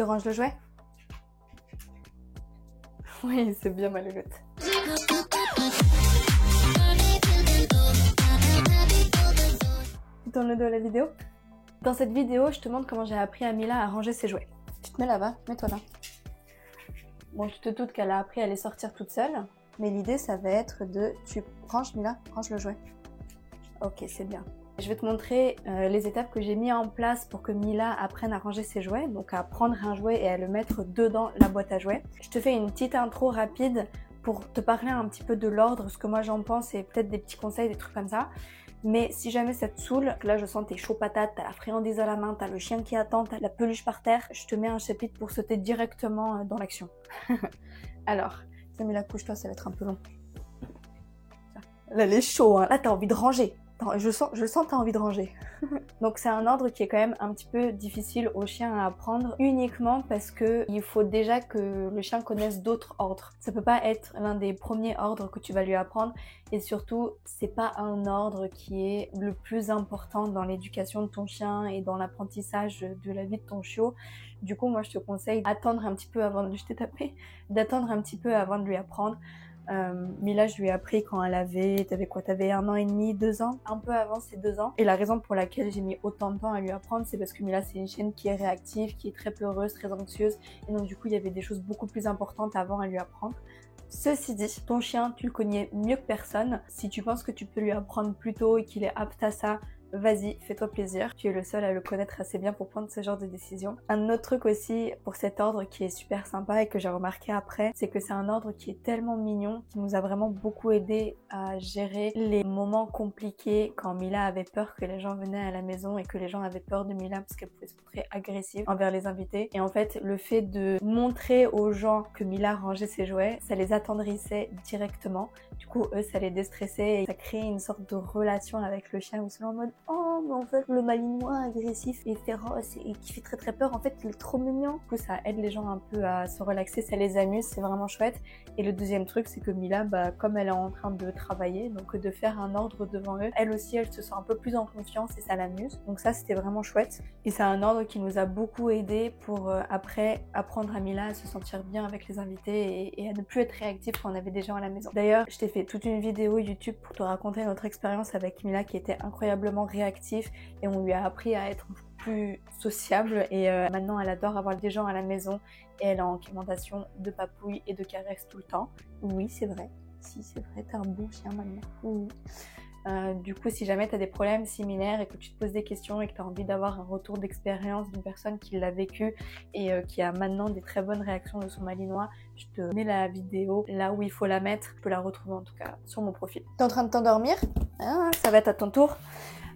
Tu ranges le jouet? Oui, c'est bien malheureux. Tu tournes le dos à la vidéo? Dans cette vidéo, je te montre comment j'ai appris à Mila à ranger ses jouets. Tu te mets là-bas, mets-toi là. Bon, tu te doutes qu'elle a appris à les sortir toute seule, mais l'idée, ça va être de... Tu ranges, Mila? Range le jouet. Ok, c'est bien. Je vais te montrer les étapes que j'ai mis en place pour que Mila apprenne à ranger ses jouets, donc à prendre un jouet et à le mettre dedans la boîte à jouets. Je te fais une petite intro rapide pour te parler un petit peu de l'ordre, ce que moi j'en pense et peut-être des petits conseils, des trucs comme ça. Mais si jamais ça te saoule, là je sens t'es chaud patate, t'as la friandise à la main, t'as le chien qui attend, t'as la peluche par terre, je te mets un chapitre pour sauter directement dans l'action. Alors, Mila, couche-toi, ça va être un peu long. Là, elle est chaud, hein. Là t'as envie de ranger. Je sens t'as envie de ranger. Donc c'est un ordre qui est quand même un petit peu difficile au chien à apprendre, uniquement parce que il faut déjà que le chien connaisse d'autres ordres. Ça peut pas être l'un des premiers ordres que tu vas lui apprendre, et surtout c'est pas un ordre qui est le plus important dans l'éducation de ton chien et dans l'apprentissage de la vie de ton chiot. Du coup moi je te conseille d'attendre un petit peu avant de... Je t'ai tapé, d'attendre un petit peu avant de lui apprendre. Mila, je lui ai appris quand elle avait, t'avais 1 an et demi, 2 ans, un peu avant ses 2 ans. Et la raison pour laquelle j'ai mis autant de temps à lui apprendre, c'est parce que Mila, c'est une chienne qui est réactive, qui est très peureuse, très anxieuse. Et donc du coup, il y avait des choses beaucoup plus importantes avant à lui apprendre. Ceci dit, ton chien, tu le connais mieux que personne. Si tu penses que tu peux lui apprendre plus tôt et qu'il est apte à ça, vas-y, fais-toi plaisir. Tu es le seul à le connaître assez bien pour prendre ce genre de décision. Un autre truc aussi pour cet ordre qui est super sympa et que j'ai remarqué après, c'est que c'est un ordre qui est tellement mignon, qui nous a vraiment beaucoup aidé à gérer les moments compliqués quand Mila avait peur que les gens venaient à la maison et que les gens avaient peur de Mila parce qu'elle pouvait se montrer agressive envers les invités. Et en fait, le fait de montrer aux gens que Mila rangeait ses jouets, ça les attendrissait directement. Du coup, eux, ça les déstressait et ça créait une sorte de relation avec le chien où c'est en mode oh, mais en fait, le malinois agressif et féroce et qui fait très très peur, en fait, il est trop mignon. Du coup, ça aide les gens un peu à se relaxer, ça les amuse, c'est vraiment chouette. Et le deuxième truc, c'est que Mila, comme elle est en train de travailler, donc de faire un ordre devant eux, elle aussi, elle se sent un peu plus en confiance et ça l'amuse. Donc ça, c'était vraiment chouette. Et c'est un ordre qui nous a beaucoup aidé pour après apprendre à Mila à se sentir bien avec les invités et à ne plus être réactive quand on avait des gens à la maison. D'ailleurs, je t'ai fait toute une vidéo YouTube pour te raconter notre expérience avec Mila qui était incroyablement réactive et on lui a appris à être plus sociable et maintenant elle adore avoir des gens à la maison et elle est en quémandation de papouilles et de caresses tout le temps. Oui, c'est vrai. Si, c'est vrai, t'es un bon chien maintenant. Oui. Du coup, si jamais tu as des problèmes similaires et que tu te poses des questions et que tu as envie d'avoir un retour d'expérience d'une personne qui l'a vécu et qui a maintenant des très bonnes réactions de son malinois, je te mets la vidéo là où il faut la mettre. Tu peux la retrouver en tout cas sur mon profil. T'es en train de t'endormir? Ça va être à ton tour.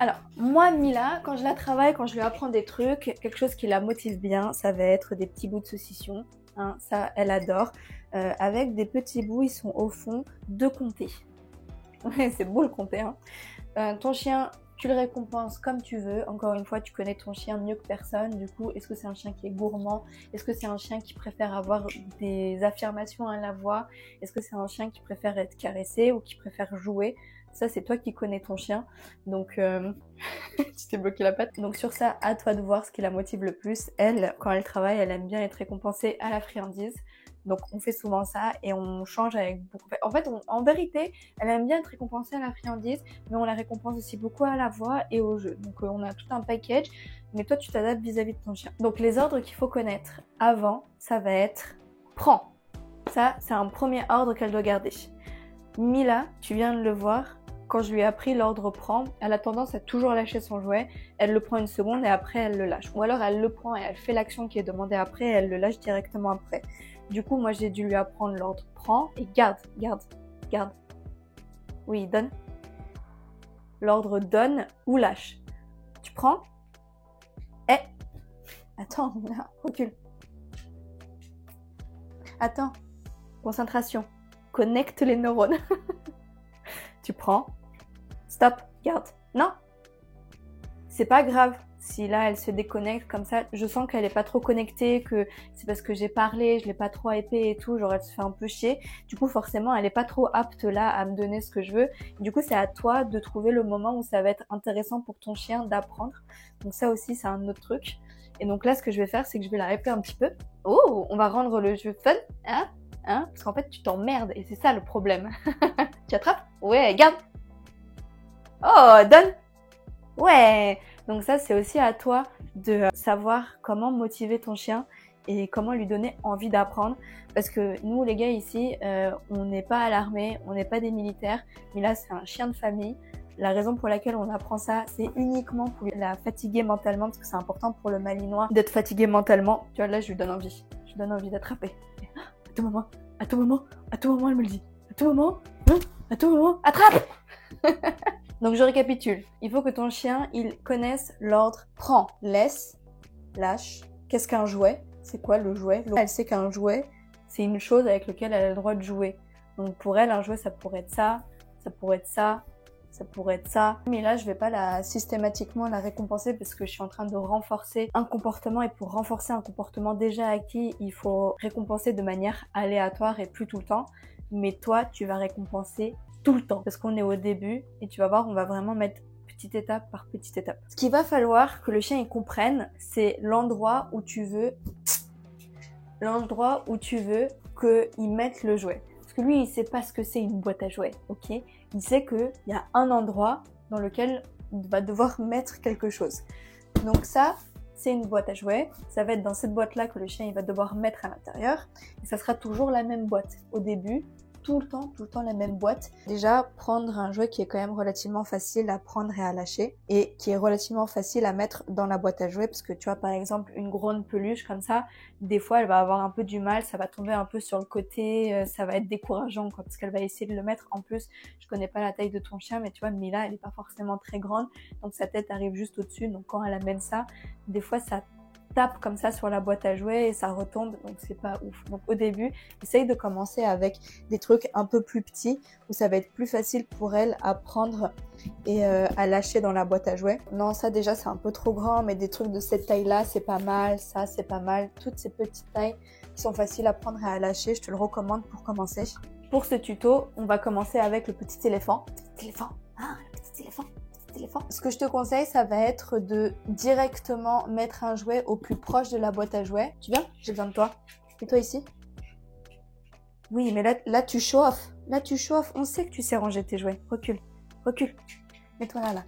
Alors, moi, Mila, quand je la travaille, quand je lui apprends des trucs, quelque chose qui la motive bien, ça va être des petits bouts de saucisson. Ça, elle adore. Avec des petits bouts, ils sont au fond de comté. Ouais, c'est beau le comté, hein. Ton chien, tu le récompenses comme tu veux. Encore une fois, tu connais ton chien mieux que personne. Du coup, est-ce que c'est un chien qui est gourmand? Est-ce que c'est un chien qui préfère avoir des affirmations à la voix? Est-ce que c'est un chien qui préfère être caressé ou qui préfère jouer? Ça, c'est toi qui connais ton chien. Donc, tu t'es bloqué la patte. Donc sur ça, à toi de voir ce qui la motive le plus. Elle, quand elle travaille, elle aime bien être récompensée à la friandise. Donc on fait souvent ça et on change avec beaucoup... En fait, en vérité, elle aime bien être récompensée à la friandise, mais on la récompense aussi beaucoup à la voix et au jeu. Donc on a tout un package, mais toi tu t'adaptes vis-à-vis de ton chien. Donc les ordres qu'il faut connaître avant, ça va être prends. Ça, c'est un premier ordre qu'elle doit garder. Mila, tu viens de le voir, quand je lui ai appris l'ordre prend, elle a tendance à toujours lâcher son jouet, elle le prend une seconde et après elle le lâche. Ou alors elle le prend et elle fait l'action qui est demandée après et elle le lâche directement après. Du coup, moi j'ai dû lui apprendre l'ordre prend et garde. Oui, donne. L'ordre donne ou lâche. Tu prends. Attends, là, recule. Attends, concentration. Connecte les neurones. Tu prends. Stop, garde. Non, c'est pas grave. Si là elle se déconnecte comme ça, je sens qu'elle est pas trop connectée, que c'est parce que j'ai parlé, je l'ai pas trop hypée et tout, genre elle se fait un peu chier. Du coup forcément elle est pas trop apte là à me donner ce que je veux. Du coup c'est à toi de trouver le moment où ça va être intéressant pour ton chien d'apprendre. Donc ça aussi c'est un autre truc. Et donc là ce que je vais faire c'est que je vais la hyper un petit peu. Oh, on va rendre le jeu fun, hein? Parce qu'en fait tu t'emmerdes et c'est ça le problème. Tu attrapes? Ouais, garde. Oh, donne. Ouais. Donc ça, c'est aussi à toi de savoir comment motiver ton chien et comment lui donner envie d'apprendre. Parce que nous, les gars, ici, on n'est pas à l'armée, on n'est pas des militaires. Mais là, c'est un chien de famille. La raison pour laquelle on apprend ça, c'est uniquement pour la fatiguer mentalement. Parce que c'est important pour le malinois d'être fatigué mentalement. Tu vois, là, je lui donne envie. Je lui donne envie d'attraper. À tout moment, à tout moment, à tout moment, elle me le dit. À tout moment, à tout moment, attrape. Donc je récapitule, il faut que ton chien, il connaisse l'ordre prends, laisse, lâche. Qu'est-ce qu'un jouet? C'est quoi le jouet? Elle sait qu'un jouet, c'est une chose avec laquelle elle a le droit de jouer. Donc pour elle, un jouet, ça pourrait être ça, ça pourrait être ça, ça pourrait être ça. Mais là, je vais pas systématiquement la récompenser parce que je suis en train de renforcer un comportement et pour renforcer un comportement déjà acquis, il faut récompenser de manière aléatoire et plus tout le temps. Mais toi, tu vas récompenser tout le temps parce qu'on est au début et tu vas voir, on va vraiment mettre petite étape par petite étape. Ce qu'il va falloir que le chien il comprenne, c'est l'endroit où tu veux qu'il mette le jouet. Parce que lui, il sait pas ce que c'est une boîte à jouets, ok? Il sait qu'il y a un endroit dans lequel il va devoir mettre quelque chose. Donc ça, c'est une boîte à jouets. Ça va être dans cette boîte-là que le chien il va devoir mettre à l'intérieur. Et ça sera toujours la même boîte. Au début, tout le temps la même boîte. Déjà, prendre un jouet qui est quand même relativement facile à prendre et à lâcher et qui est relativement facile à mettre dans la boîte à jouets parce que tu vois, par exemple, une grande peluche comme ça, des fois, elle va avoir un peu du mal, ça va tomber un peu sur le côté, ça va être décourageant quoi, parce qu'elle va essayer de le mettre. En plus, je connais pas la taille de ton chien, mais tu vois, Mila, elle est pas forcément très grande, donc sa tête arrive juste au-dessus, donc quand elle amène ça, des fois, ça tape comme ça sur la boîte à jouets et ça retombe, donc c'est pas ouf. Donc au début, essaye de commencer avec des trucs un peu plus petits où ça va être plus facile pour elle à prendre et à lâcher dans la boîte à jouets. Non, ça déjà c'est un peu trop grand, mais des trucs de cette taille-là, c'est pas mal, ça c'est pas mal. Toutes ces petites tailles qui sont faciles à prendre et à lâcher, je te le recommande pour commencer. Pour ce tuto, on va commencer avec le petit éléphant. Petit éléphant, ah, le petit éléphant. Ce que je te conseille, ça va être de directement mettre un jouet au plus proche de la boîte à jouets. Tu viens? J'ai besoin de toi. Mets-toi ici. Oui, mais là tu chauffes. Là tu chauffes. On sait que tu sais ranger tes jouets. Recule. Recule. Mets-toi là.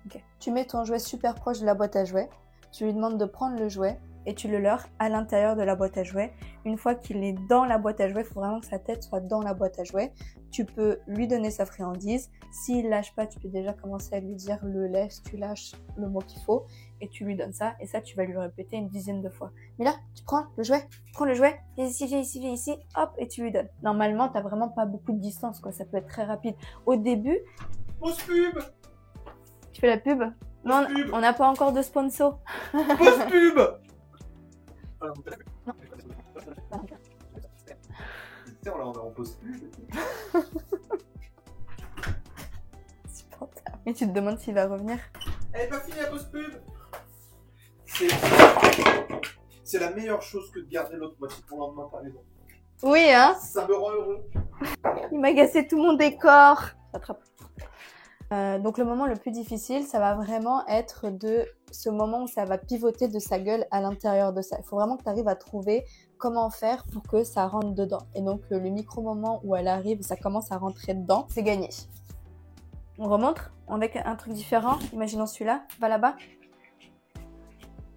Ok. Tu mets ton jouet super proche de la boîte à jouets. Tu lui demandes de prendre le jouet et tu le leurres à l'intérieur de la boîte à jouets. Une fois qu'il est dans la boîte à jouets, il faut vraiment que sa tête soit dans la boîte à jouets. Tu peux lui donner sa friandise. S'il lâche pas, tu peux déjà commencer à lui dire le laisse, tu lâches le mot qu'il faut et tu lui donnes ça. Et ça, tu vas lui répéter une dizaine de fois. Mais là, tu prends le jouet, viens ici, hop, et tu lui donnes. Normalement, t'as vraiment pas beaucoup de distance, quoi. Ça peut être très rapide. Au début... Pause pub. Tu fais la pub? Non, on n'a pas encore de sponsor. Pause pub. Non. On l'a en pause pub. Et tu te demandes s'il va revenir. Elle est pas finie la pause pub. C'est la meilleure chose que de garder l'autre moitié pour le lendemain, t'as raison. Oui, hein. Ça me rend heureux. Il m'a gassé tout mon décor. Attrape. Donc le moment le plus difficile, ça va vraiment être de ce moment où ça va pivoter de sa gueule à l'intérieur de ça. Il faut vraiment que tu arrives à trouver comment faire pour que ça rentre dedans. Et donc le micro-moment où elle arrive, ça commence à rentrer dedans, c'est gagné. On remonte avec un truc différent. Imaginons celui-là, va là-bas.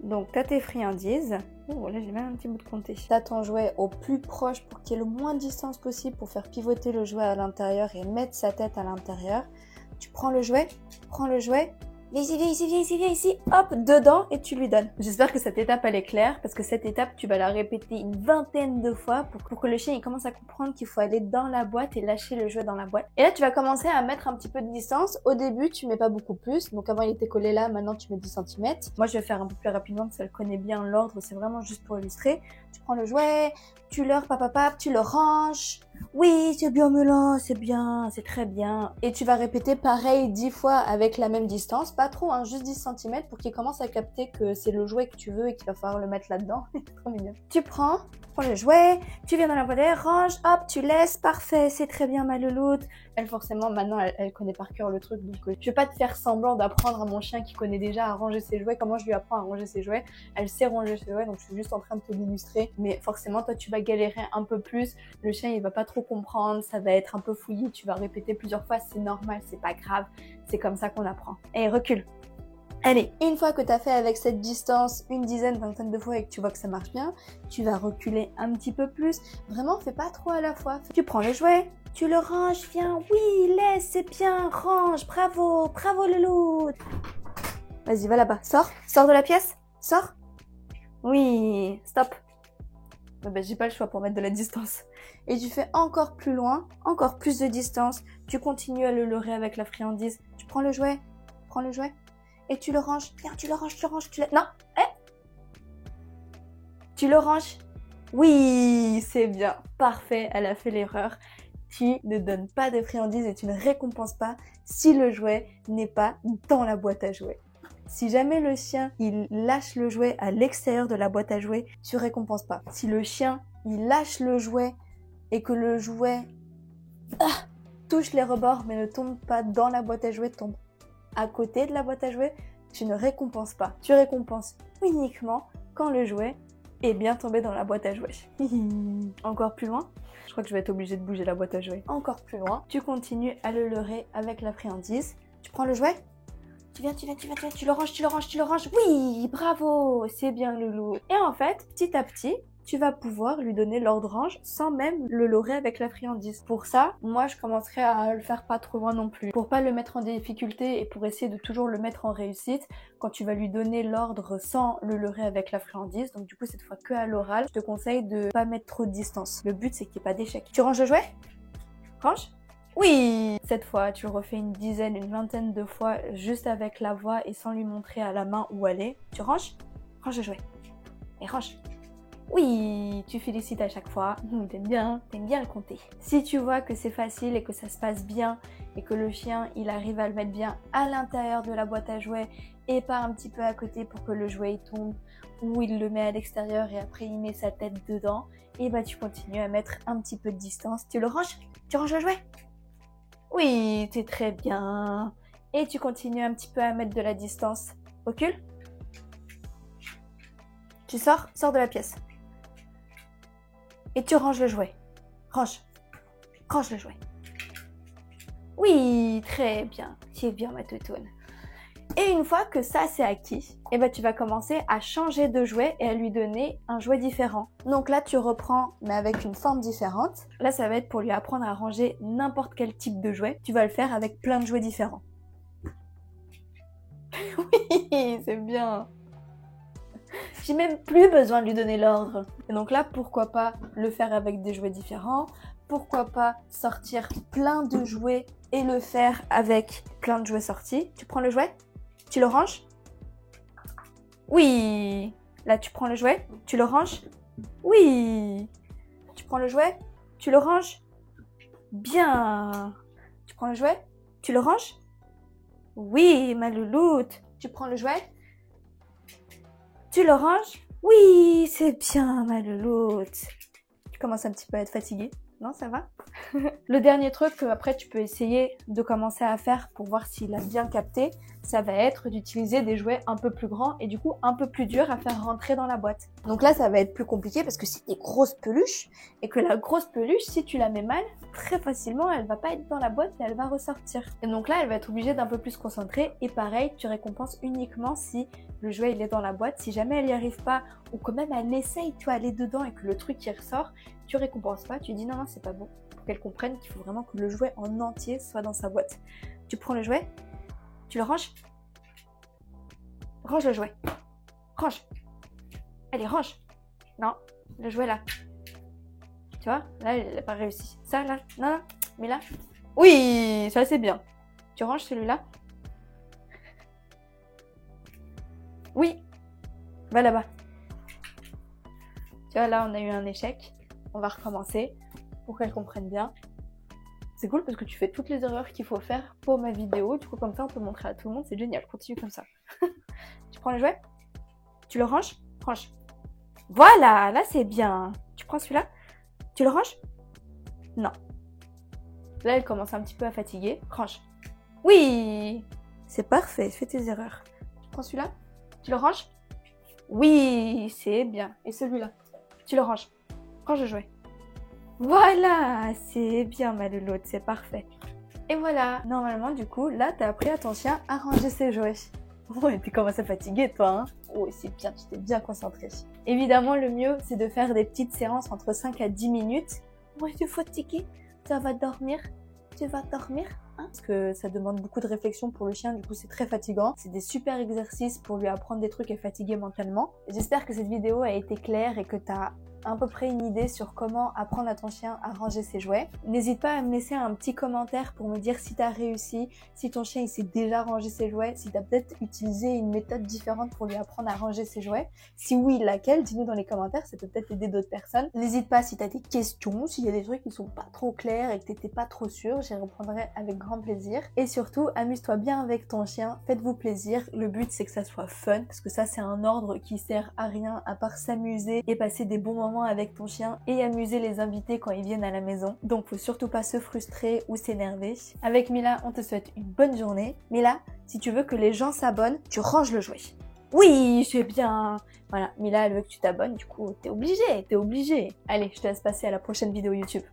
Donc t'as tes friandises. Oh là j'ai même un petit bout de compter. T'as ton jouet au plus proche pour qu'il y ait le moins de distance possible pour faire pivoter le jouet à l'intérieur et mettre sa tête à l'intérieur. Tu prends le jouet, viens ici, hop, dedans et tu lui donnes. J'espère que cette étape elle est claire parce que cette étape tu vas la répéter une vingtaine de fois pour que le chien il commence à comprendre qu'il faut aller dans la boîte et lâcher le jouet dans la boîte. Et là tu vas commencer à mettre un petit peu de distance. Au début tu mets pas beaucoup plus, donc avant il était collé là, maintenant tu mets 10 cm. Moi je vais faire un peu plus rapidement parce qu'elle connaît bien l'ordre, c'est vraiment juste pour illustrer. Tu prends le jouet, tu leurres papa, tu le ranges. Oui, c'est bien Mela, c'est bien, c'est très bien. Et tu vas répéter pareil 10 fois avec la même distance. pas trop, hein, juste 10 cm pour qu'il commence à capter que c'est le jouet que tu veux et qu'il va falloir le mettre là-dedans. C'est trop mignon. Tu prends le jouet, tu viens dans la boîte, range, hop, tu laisses, parfait, c'est très bien ma louloute. Elle forcément, maintenant, elle connaît par cœur le truc, donc je vais pas te faire semblant d'apprendre à mon chien qui connaît déjà à ranger ses jouets, comment je lui apprends à ranger ses jouets. Elle sait ranger ses jouets, donc je suis juste en train de te l'illustrer. Mais forcément, toi, tu vas galérer un peu plus. Le chien, il va pas trop comprendre, ça va être un peu fouillis, tu vas répéter plusieurs fois, c'est normal, c'est pas grave, c'est comme ça qu'on apprend. Et recule. Allez, une fois que tu as fait avec cette distance une dizaine, vingtaine de fois et que tu vois que ça marche bien, tu vas reculer un petit peu plus. Vraiment, fais pas trop à la fois. Tu prends le jouet, tu le ranges, viens, oui, laisse, c'est bien, range, bravo, bravo le loup. Vas-y, va là-bas, sors de la pièce, sors. Oui, stop. Ben, j'ai pas le choix pour mettre de la distance. Et tu fais encore plus loin, encore plus de distance. Tu continues à le leurrer avec la friandise. Tu prends le jouet, et tu le ranges. Viens, tu le ranges, Non, tu le ranges. Oui, c'est bien, parfait, elle a fait l'erreur. Tu ne donnes pas de friandise et tu ne récompenses pas si le jouet n'est pas dans la boîte à jouets. Si jamais le chien, il lâche le jouet à l'extérieur de la boîte à jouets, tu récompenses pas. Si le chien, il lâche le jouet et que le jouet touche les rebords mais ne tombe pas dans la boîte à jouets, tombe à côté de la boîte à jouets, tu ne récompenses pas. Tu récompenses uniquement quand le jouet est bien tombé dans la boîte à jouets. Encore plus loin, je crois que je vais être obligée de bouger la boîte à jouets. Encore plus loin, tu continues à le leurrer avec la friandise. Tu prends le jouet, tu viens, tu le ranges. Oui, bravo, c'est bien loulou. Et en fait, petit à petit, tu vas pouvoir lui donner l'ordre range sans même le leurrer avec la friandise. Pour ça, moi je commencerai à le faire pas trop loin non plus. Pour pas le mettre en difficulté et pour essayer de toujours le mettre en réussite, quand tu vas lui donner l'ordre sans le leurrer avec la friandise, donc du coup cette fois que à l'oral, je te conseille de pas mettre trop de distance. Le but c'est qu'il n'y ait pas d'échec. Tu ranges le jouet? Range? Oui! Cette fois, tu le refais une dizaine, une vingtaine de fois juste avec la voix et sans lui montrer à la main où aller. Tu ranges? Range le jouet. Et range. Oui, tu félicites à chaque fois. T'aimes bien le compter. Si tu vois que c'est facile et que ça se passe bien et que le chien, il arrive à le mettre bien à l'intérieur de la boîte à jouets et pas un petit peu à côté pour que le jouet il tombe, ou il le met à l'extérieur et après il met sa tête dedans, et bah tu continues à mettre un petit peu de distance. Tu le ranges? Tu ranges le jouet? Oui, c'est très bien. Et tu continues un petit peu à mettre de la distance. Recule. Tu sors de la pièce. Et tu ranges le jouet. Range le jouet. Oui, très bien. Tu es bien ma toutoune. Et une fois que ça c'est acquis, tu vas commencer à changer de jouet et à lui donner un jouet différent. Donc là tu reprends mais avec une forme différente. Là ça va être pour lui apprendre à ranger n'importe quel type de jouet. Tu vas le faire avec plein de jouets différents. Oui, c'est bien. J'ai même plus besoin de lui donner l'ordre. Et donc là, pourquoi pas le faire avec des jouets différents? Pourquoi pas sortir plein de jouets et le faire avec plein de jouets sortis? Tu prends le jouet, tu le ranges. Oui. Là, tu prends le jouet, tu le ranges. Oui. Tu prends le jouet, tu le ranges. Bien. Tu prends le jouet, tu le ranges. Oui, ma louloute. Tu prends le jouet, tu le ranges. Oui, c'est bien, ma louloute. Tu commences un petit peu à être fatiguée. Non, ça va? Le dernier truc que après tu peux essayer de commencer à faire pour voir s'il a bien capté, ça va être d'utiliser des jouets un peu plus grands et du coup un peu plus durs à faire rentrer dans la boîte. Donc là, ça va être plus compliqué parce que c'est des grosses peluches et que la grosse peluche, si tu la mets mal, très facilement, elle va pas être dans la boîte et elle va ressortir. Et donc là, elle va être obligée d'un peu plus se concentrer et pareil, tu récompenses uniquement si le jouet il est dans la boîte. Si jamais elle n'y arrive pas ou quand même elle essaye, tu vois, aller dedans et que le truc il ressort, tu récompenses pas, tu dis non, c'est pas bon. Pour qu'elle comprenne qu'il faut vraiment que le jouet en entier soit dans sa boîte. Tu prends le jouet, tu le ranges. Range le jouet. Range. Allez, range. Non, le jouet là. Tu vois, là, elle n'a pas réussi. Ça, là, non, mais là. Oui, ça c'est bien. Tu ranges celui-là. Oui, va là-bas. Tu vois, là, on a eu un échec. On va recommencer pour qu'elle comprenne bien. C'est cool parce que tu fais toutes les erreurs qu'il faut faire pour ma vidéo. Du coup, comme ça, on peut montrer à tout le monde. C'est génial. Continue comme ça. Tu prends le jouet. Tu le ranges. Range. Voilà, là, c'est bien. Tu prends celui-là. Tu le ranges. Non. Là, elle commence un petit peu à fatiguer. Range. Oui. C'est parfait. Fais tes erreurs. Tu prends celui-là. Tu le ranges. Oui, c'est bien. Et celui-là. Tu le ranges. Range le jouet. Voilà, c'est bien ma louloute, c'est parfait. Et voilà, normalement du coup, là t'as appris à ton chien à ranger ses jouets. Ouais, tu commences à fatiguer toi, hein. Oh, c'est bien, tu t'es bien concentré. Évidemment, le mieux, c'est de faire des petites séances entre 5 à 10 minutes. Ouais, tu es fatigué, tu vas dormir, hein. Parce que ça demande beaucoup de réflexion pour le chien, du coup c'est très fatigant. C'est des super exercices pour lui apprendre des trucs et fatiguer mentalement. J'espère que cette vidéo a été claire et que t'as à peu près une idée sur comment apprendre à ton chien à ranger ses jouets. N'hésite pas à me laisser un petit commentaire pour me dire si t'as réussi, si ton chien il s'est déjà rangé ses jouets, si t'as peut-être utilisé une méthode différente pour lui apprendre à ranger ses jouets. Si oui, laquelle, dis-nous dans les commentaires, ça peut peut-être aider d'autres personnes. N'hésite pas si t'as des questions, s'il y a des trucs qui sont pas trop clairs et que t'étais pas trop sûr, j'y répondrai avec grand plaisir. Et surtout, amuse-toi bien avec ton chien, faites-vous plaisir. Le but c'est que ça soit fun, parce que ça c'est un ordre qui sert à rien à part s'amuser et passer des bons moments avec ton chien et amuser les invités quand ils viennent à la maison. Donc faut surtout pas se frustrer ou s'énerver. Avec Mila, on te souhaite une bonne journée. Mila, si tu veux que les gens s'abonnent, tu ranges le jouet. Oui, c'est bien. Voilà, Mila, elle veut que tu t'abonnes, du coup, t'es obligé. Allez, je te laisse passer à la prochaine vidéo YouTube.